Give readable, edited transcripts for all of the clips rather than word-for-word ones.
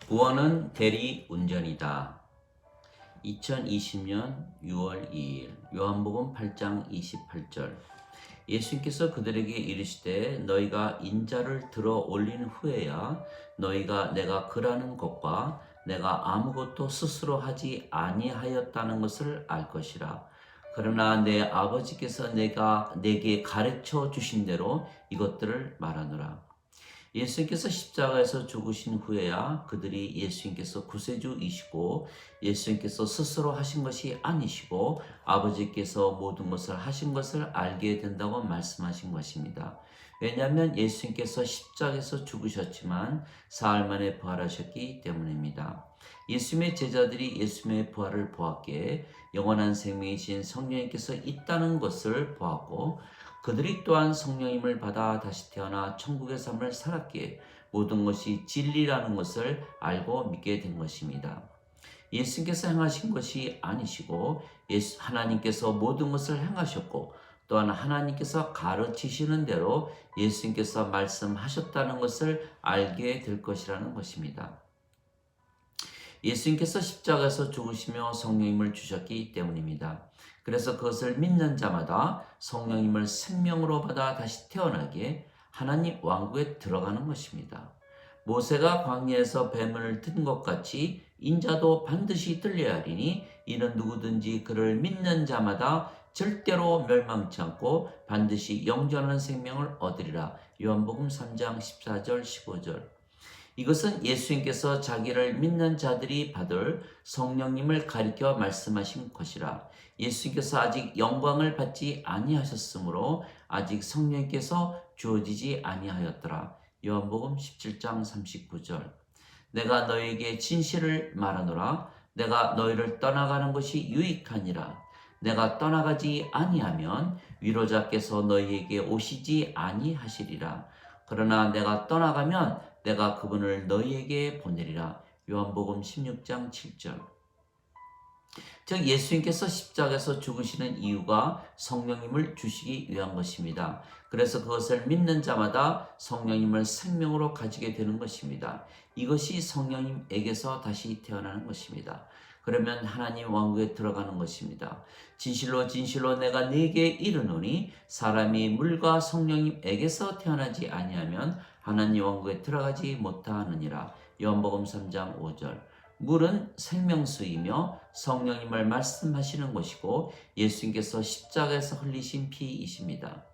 구원은 대리 운전이다. 2020년 6월 2일 요한복음 8장 28절 예수님께서 그들에게 이르시되 너희가 인자를 들어 올린 후에야 너희가 내가 그라는 것과 내가 아무것도 스스로 하지 아니하였다는 것을 알 것이라. 그러나 내 아버지께서 내게 가르쳐 주신 대로 이것들을 말하노라. 예수님께서 십자가에서 죽으신 후에야 그들이 예수님께서 구세주이시고 예수님께서 스스로 하신 것이 아니시고 아버지께서 모든 것을 하신 것을 알게 된다고 말씀하신 것입니다. 왜냐하면 예수님께서 십자가에서 죽으셨지만 사흘 만에 부활하셨기 때문입니다. 예수님의 제자들이 예수님의 부활을 보았기에 영원한 생명이신 성령님께서 있다는 것을 보았고 그들이 또한 성령님을 받아 다시 태어나 천국의 삶을 살았기에 모든 것이 진리라는 것을 알고 믿게 된 것입니다. 예수님께서 행하신 것이 아니시고 하나님께서 모든 것을 행하셨고 또한 하나님께서 가르치시는 대로 예수님께서 말씀하셨다는 것을 알게 될 것이라는 것입니다. 예수님께서 십자가에서 죽으시며 성령님을 주셨기 때문입니다. 그래서 그것을 믿는 자마다 성령님을 생명으로 받아 다시 태어나게 하나님 왕국에 들어가는 것입니다. 모세가 광야에서 뱀을 든 것 같이 인자도 반드시 들려야 하리니 이는 누구든지 그를 믿는 자마다 절대로 멸망치 않고 반드시 영원한 생명을 얻으리라. 요한복음 3장 14절 15절. 이것은 예수님께서 자기를 믿는 자들이 받을 성령님을 가리켜 말씀하신 것이라. 예수님께서 아직 영광을 받지 아니하셨으므로 아직 성령께서 주어지지 아니하였더라. 요한복음 17장 39절. 내가 너에게 진실을 말하노라. 내가 너희를 떠나가는 것이 유익하니라. 내가 떠나가지 아니하면 위로자께서 너희에게 오시지 아니하시리라. 그러나 내가 떠나가면 내가 그분을 너희에게 보내리라. 요한복음 16장 7절. 즉 예수님께서 십자가에서 죽으시는 이유가 성령님을 주시기 위한 것입니다. 그래서 그것을 믿는 자마다 성령님을 생명으로 가지게 되는 것입니다. 이것이 성령님에게서 다시 태어나는 것입니다. 그러면 하나님 왕국에 들어가는 것입니다. 진실로 진실로 내가 네게 이르노니 사람이 물과 성령님에게서 태어나지 아니하면 하나님 왕국에 들어가지 못하느니라. 요한복음 3장 5절. 물은 생명수이며 성령님을 말씀하시는 것이고 예수님께서 십자가에서 흘리신 피이십니다.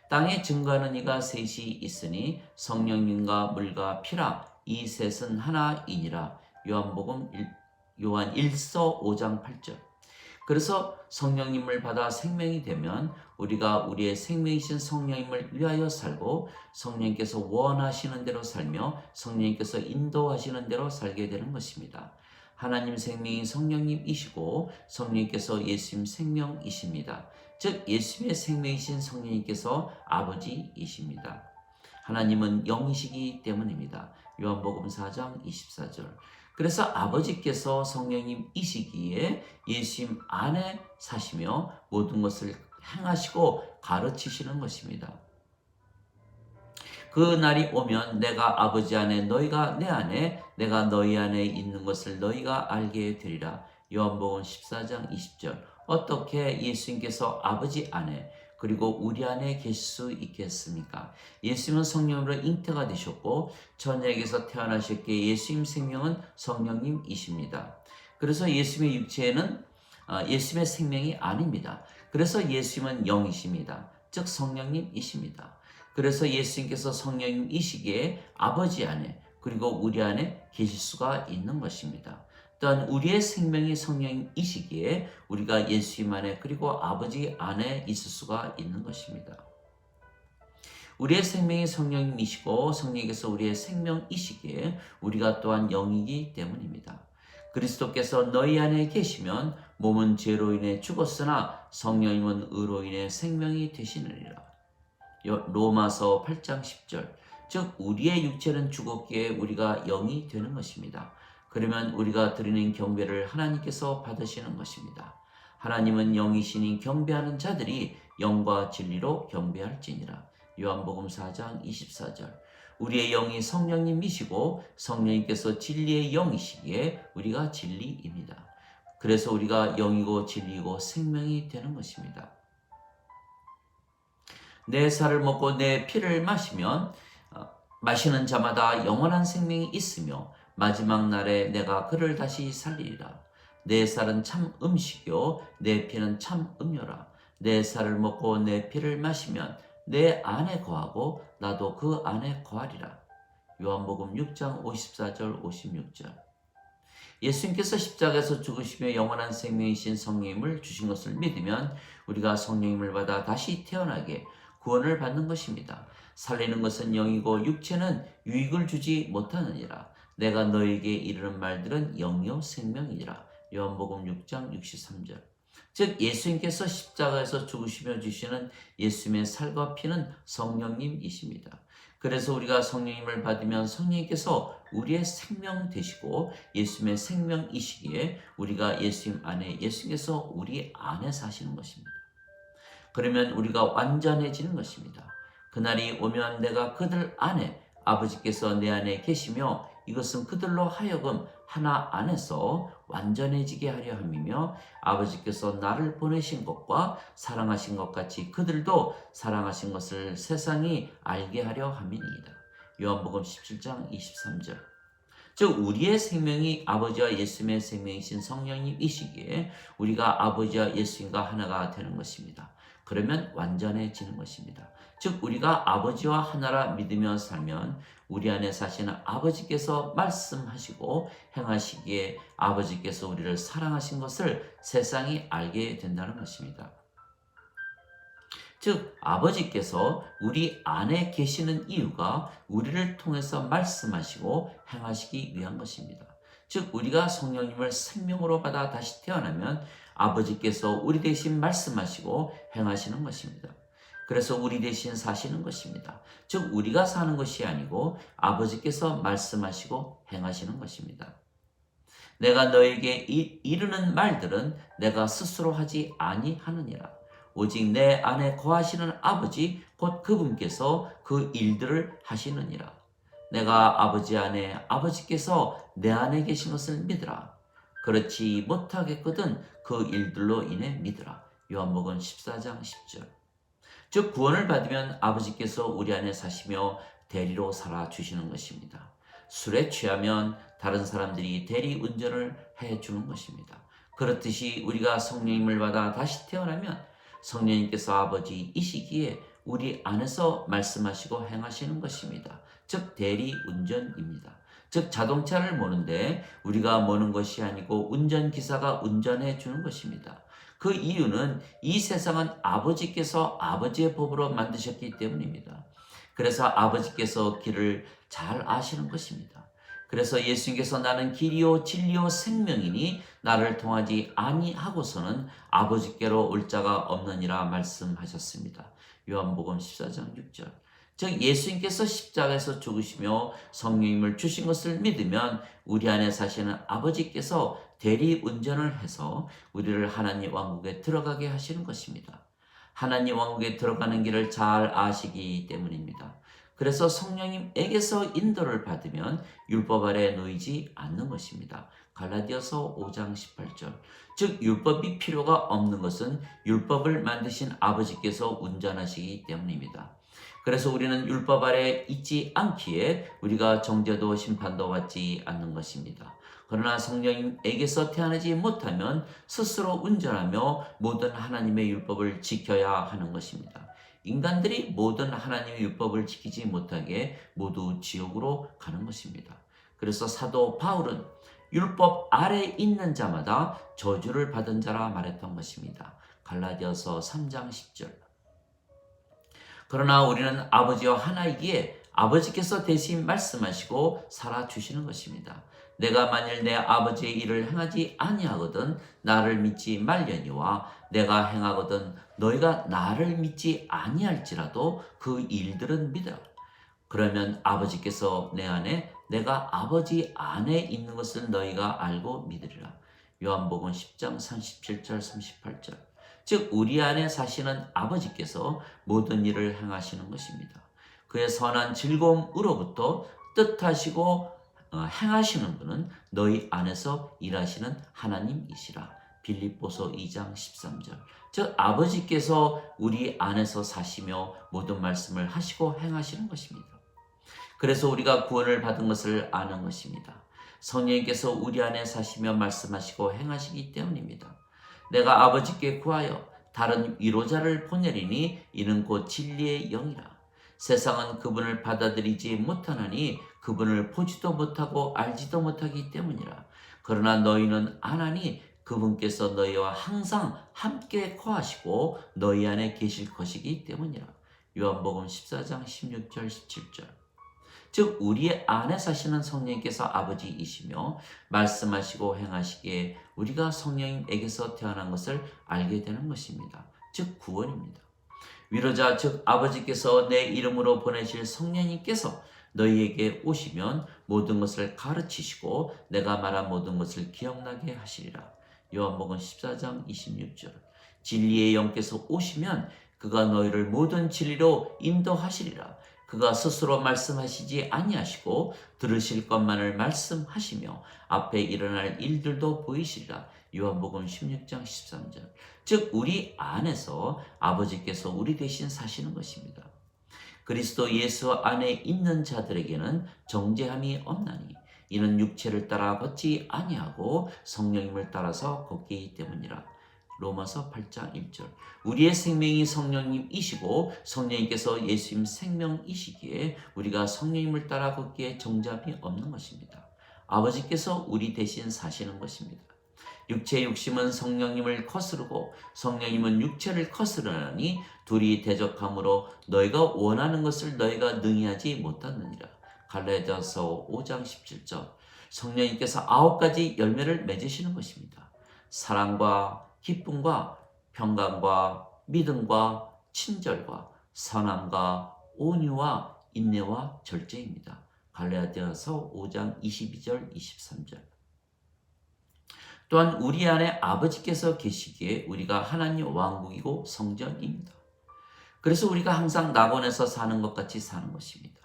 땅에 증거하는 이가 셋이 있으니 성령님과 물과 피라. 이 셋은 하나이니라. 요한 1서 5장 8절. 그래서 성령님을 받아 생명이 되면 우리가 우리의 생명이신 성령님을 위하여 살고 성령님께서 원하시는 대로 살며 성령님께서 인도하시는 대로 살게 되는 것입니다. 하나님 생명이 성령님이시고 성령님께서 예수님 생명이십니다. 즉 예수님의 생명이신 성령님께서 아버지이십니다. 하나님은 영이시기 때문입니다. 요한복음 4장 24절. 그래서 아버지께서 성령님이시기에 예수님 안에 사시며 모든 것을 행하시고 가르치시는 것입니다. 그 날이 오면 내가 아버지 안에 너희가 내 안에 내가 너희 안에 있는 것을 너희가 알게 되리라. 요한복음 14장 20절. 어떻게 예수님께서 아버지 안에 그리고 우리 안에 계실 수 있겠습니까? 예수님은 성령으로 잉태가 되셨고 천녀에게서 태어나셨기에 예수님 생명은 성령님이십니다. 그래서 예수님의 육체에는 예수님의 생명이 아닙니다. 그래서 예수님은 영이십니다. 즉 성령님이십니다. 그래서 예수님께서 성령님이시기에 아버지 안에 그리고 우리 안에 계실 수가 있는 것입니다. 또한 우리의 생명이 성령이시기에 우리가 예수님 안에 그리고 아버지 안에 있을 수가 있는 것입니다. 우리의 생명이 성령이시고 성령께서 우리의 생명이시기에 우리가 또한 영이기 때문입니다. 그리스도께서 너희 안에 계시면 몸은 죄로 인해 죽었으나 성령님은 의로 인해 생명이 되시느니라. 로마서 8장 10절. 즉 우리의 육체는 죽었기에 우리가 영이 되는 것입니다. 그러면 우리가 드리는 경배를 하나님께서 받으시는 것입니다. 하나님은 영이시니 경배하는 자들이 영과 진리로 경배할지니라. 요한복음 4장 24절. 우리의 영이 성령님이시고 성령님께서 진리의 영이시기에 우리가 진리입니다. 그래서 우리가 영이고 진리고 생명이 되는 것입니다. 내 살을 먹고 내 피를 마시면 마시는 자마다 영원한 생명이 있으며 마지막 날에 내가 그를 다시 살리리라. 내 살은 참 음식이요 내 피는 참 음료라. 내 살을 먹고 내 피를 마시면 내 안에 거하고 나도 그 안에 거하리라. 요한복음 6장 54절 56절. 예수님께서 십자가에서 죽으시며 영원한 생명이신 성령님을 주신 것을 믿으면 우리가 성령님을 받아 다시 태어나게 구원을 받는 것입니다. 살리는 것은 영이고 육체는 유익을 주지 못하느니라. 내가 너에게 이르는 말들은 영이요 생명이니라. 요한복음 6장 63절. 즉 예수님께서 십자가에서 죽으시며 주시는 예수님의 살과 피는 성령님이십니다. 그래서 우리가 성령님을 받으면 성령님께서 우리의 생명 되시고 예수님의 생명이시기에 우리가 예수님 안에 예수님께서 우리 안에 사시는 것입니다. 그러면 우리가 완전해지는 것입니다. 그날이 오면 내가 그들 안에 아버지께서 내 안에 계시며 이것은 그들로 하여금 하나 안에서 완전해지게 하려 함이며 아버지께서 나를 보내신 것과 사랑하신 것 같이 그들도 사랑하신 것을 세상이 알게 하려 함이니이다. 요한복음 17장 23절. 즉 우리의 생명이 아버지와 예수님의 생명이신 성령님이시기에 우리가 아버지와 예수님과 하나가 되는 것입니다. 그러면 완전해지는 것입니다. 즉 우리가 아버지와 하나라 믿으며 살면 우리 안에 사시는 아버지께서 말씀하시고 행하시기에 아버지께서 우리를 사랑하신 것을 세상이 알게 된다는 것입니다. 즉 아버지께서 우리 안에 계시는 이유가 우리를 통해서 말씀하시고 행하시기 위한 것입니다. 즉 우리가 성령님을 생명으로 받아 다시 태어나면 아버지께서 우리 대신 말씀하시고 행하시는 것입니다. 그래서 우리 대신 사시는 것입니다. 즉 우리가 사는 것이 아니고 아버지께서 말씀하시고 행하시는 것입니다. 내가 너에게 이르는 말들은 내가 스스로 하지 아니하느니라. 오직 내 안에 거하시는 아버지 곧 그분께서 그 일들을 하시느니라. 내가 아버지 안에 아버지께서 내 안에 계신 것을 믿으라. 그렇지 못하겠거든 그 일들로 인해 믿으라. 요한복음 14장 10절. 즉 구원을 받으면 아버지께서 우리 안에 사시며 대리로 살아주시는 것입니다. 술에 취하면 다른 사람들이 대리 운전을 해주는 것입니다. 그렇듯이 우리가 성령님을 받아 다시 태어나면 성령님께서 아버지이시기에 우리 안에서 말씀하시고 행하시는 것입니다. 즉 대리 운전입니다. 즉 자동차를 모는데 우리가 모는 것이 아니고 운전기사가 운전해 주는 것입니다. 그 이유는 이 세상은 아버지께서 아버지의 법으로 만드셨기 때문입니다. 그래서 아버지께서 길을 잘 아시는 것입니다. 그래서 예수님께서 나는 길이요 진리요 생명이니 나를 통하지 아니하고서는 아버지께로 올 자가 없느니라 말씀하셨습니다. 요한복음 14장 6절. 즉 예수님께서 십자가에서 죽으시며 성령님을 주신 것을 믿으면 우리 안에 사시는 아버지께서 대리 운전을 해서 우리를 하나님 왕국에 들어가게 하시는 것입니다. 하나님 왕국에 들어가는 길을 잘 아시기 때문입니다. 그래서 성령님에게서 인도를 받으면 율법 아래 놓이지 않는 것입니다. 갈라디아서 5장 18절. 즉 율법이 필요가 없는 것은 율법을 만드신 아버지께서 운전하시기 때문입니다. 그래서 우리는 율법 아래 있지 않기에 우리가 정죄도 심판도 받지 않는 것입니다. 그러나 성령님에게서 태어나지 못하면 스스로 운전하며 모든 하나님의 율법을 지켜야 하는 것입니다. 인간들이 모든 하나님의 율법을 지키지 못하게 모두 지옥으로 가는 것입니다. 그래서 사도 바울은 율법 아래 있는 자마다 저주를 받은 자라 말했던 것입니다. 갈라디아서 3장 10절. 그러나 우리는 아버지와 하나이기에 아버지께서 대신 말씀하시고 살아주시는 것입니다. 내가 만일 내 아버지의 일을 행하지 아니하거든 나를 믿지 말려니와 내가 행하거든 너희가 나를 믿지 아니할지라도 그 일들은 믿으라. 그러면 아버지께서 내 안에 내가 아버지 안에 있는 것을 너희가 알고 믿으리라. 요한복음 10장 37절 38절. 즉 우리 안에 사시는 아버지께서 모든 일을 행하시는 것입니다. 그의 선한 즐거움으로부터 뜻하시고 행하시는 분은 너희 안에서 일하시는 하나님이시라. 빌립보서 2장 13절. 즉 아버지께서 우리 안에서 사시며 모든 말씀을 하시고 행하시는 것입니다. 그래서 우리가 구원을 받은 것을 아는 것입니다. 성령님께서 우리 안에 사시며 말씀하시고 행하시기 때문입니다. 내가 아버지께 구하여 다른 위로자를 보내리니 이는 곧 진리의 영이라. 세상은 그분을 받아들이지 못하나니 그분을 보지도 못하고 알지도 못하기 때문이라. 그러나 너희는 아나니 그분께서 너희와 항상 함께 거하시고 너희 안에 계실 것이기 때문이라. 요한복음 14장 16절 17절. 즉 우리 안에 사시는 성령님께서 아버지이시며 말씀하시고 행하시기에 우리가 성령님에게서 태어난 것을 알게 되는 것입니다. 즉 구원입니다. 위로자 즉 아버지께서 내 이름으로 보내실 성령님께서 너희에게 오시면 모든 것을 가르치시고 내가 말한 모든 것을 기억나게 하시리라. 요한복음 14장 26절. 진리의 영께서 오시면 그가 너희를 모든 진리로 인도하시리라. 그가 스스로 말씀하시지 아니하시고 들으실 것만을 말씀하시며 앞에 일어날 일들도 보이시리라. 요한복음 16장 13절. 즉 우리 안에서 아버지께서 우리 대신 사시는 것입니다. 그리스도 예수 안에 있는 자들에게는 정죄함이 없나니 이는 육체를 따라 걷지 아니하고 성령님을 따라서 걷기 때문이라. 로마서 8장 1절. 우리의 생명이 성령님이시고 성령님께서 예수님 생명이시기에 우리가 성령님을 따라 걷기에 정죄함이 없는 것입니다. 아버지께서 우리 대신 사시는 것입니다. 육체의 욕심은 성령님을 거스르고 성령님은 육체를 거스르나니 둘이 대적함으로 너희가 원하는 것을 너희가 능히 하지 못하느니라. 갈라디아서 5장 17절. 성령님께서 9가지 열매를 맺으시는 것입니다. 사랑과 기쁨과 평강과 믿음과 친절과 선함과 온유와 인내와 절제입니다. 갈라디아서 5장 22절 23절. 또한 우리 안에 아버지께서 계시기에 우리가 하나님 왕국이고 성전입니다. 그래서 우리가 항상 낙원에서 사는 것 같이 사는 것입니다.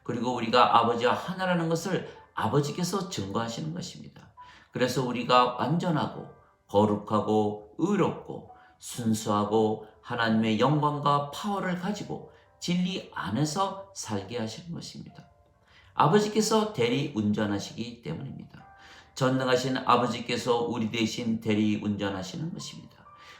그리고 우리가 아버지와 하나라는 것을 아버지께서 증거하시는 것입니다. 그래서 우리가 완전하고 거룩하고 의롭고 순수하고 하나님의 영광과 파워를 가지고 진리 안에서 살게 하시는 것입니다. 아버지께서 대리 운전하시기 때문입니다. 전능하신 아버지께서 우리 대신 대리 운전하시는 것입니다.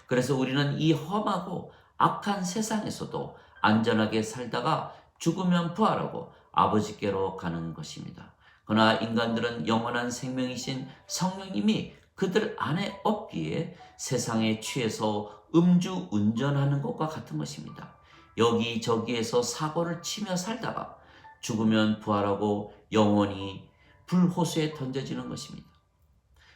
그래서 우리는 이 험하고 악한 세상에서도 안전하게 살다가 죽으면 부활하고 아버지께로 가는 것입니다. 그러나 인간들은 영원한 생명이신 성령님이 그들 안에 없기에 세상에 취해서 음주 운전하는 것과 같은 것입니다. 여기저기에서 사고를 치며 살다가 죽으면 부활하고 영원히 불호수에 던져지는 것입니다.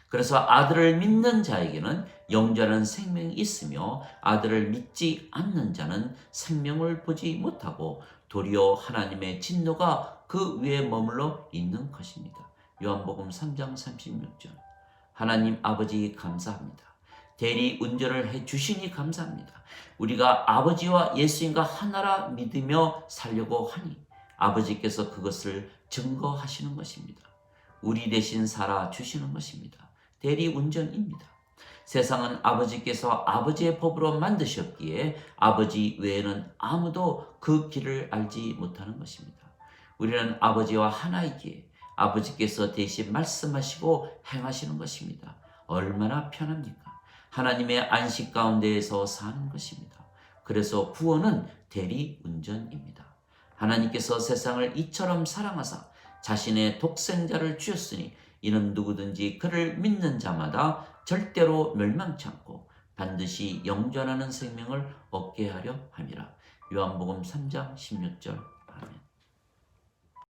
그래서 아들을 믿는 자에게는 영원한 생명이 있으며 아들을 믿지 않는 자는 생명을 보지 못하고 도리어 하나님의 진노가 그 위에 머물러 있는 것입니다. 요한복음 3장 36절. 하나님 아버지 감사합니다. 대리 운전을 해주시니 감사합니다. 우리가 아버지와 예수님과 하나라 믿으며 살려고 하니 아버지께서 그것을 증거하시는 것입니다. 우리 대신 살아주시는 것입니다. 대리 운전입니다. 세상은 아버지께서 아버지의 법으로 만드셨기에 아버지 외에는 아무도 그 길을 알지 못하는 것입니다. 우리는 아버지와 하나이기에 아버지께서 대신 말씀하시고 행하시는 것입니다. 얼마나 편합니까? 하나님의 안식 가운데에서 사는 것입니다. 그래서 구원은 대리 운전입니다. 하나님께서 세상을 이처럼 사랑하사 자신의 독생자를 주셨으니 이는 누구든지 그를 믿는 자마다 절대로 멸망치 않고 반드시 영존하는 생명을 얻게 하려 함이라. 요한복음 3장 16절